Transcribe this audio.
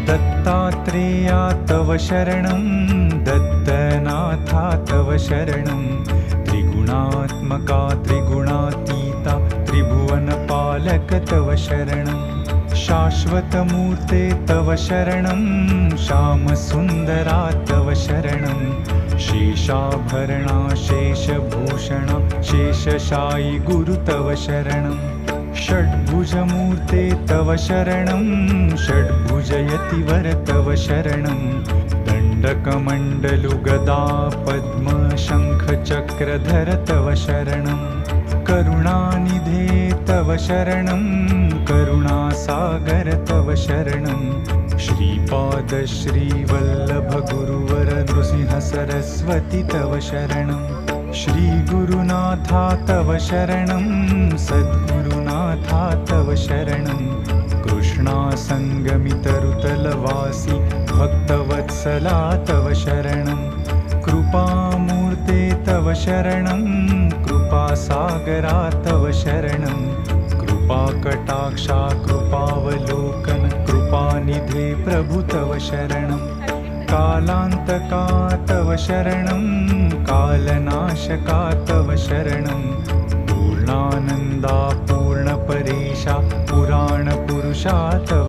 दत्तात्रेया तव शरणं दत्तनाथा तव शरणं त्रिगुणात्मका त्रिगुणातीता त्रिभुवनपालक तव शरणं शाश्वतमूर्ते तव शरणं श्यामसुन्दरा तव शरणं शेषाभरणा शेषभूषणा शेषशायि गुरु तव शरणं षड्भुजमूर्ते तव शरणं षड्भुजयतिवर तव शरणं दण्डकमण्डलु गदा पद्म शङ्ख चक्रधर तव शरणं करुणानिधे तव शरणं करुणासागर तव शरणं श्रीपाद श्रीवल्लभ गुरुवर नृसिंह सरस्वती तव शरणं श्रीगुरुनाथा तव शरणं सद्गुरुनाथा तव शरणं कृष्णासङ्गमितरुतलवासी भक्तवत्सला तव शरणं कृपामूर्ते तव शरणं कृपासागरा तव शरणं कृपाकटाक्षा कृपावलोकन कृपानिधे प्रभु तव शरणं कालान्तका तव शरणं कालनाशका तव शरणं पूर्णानन्दा पूर्णपरेशा पुराणपुरुषा तव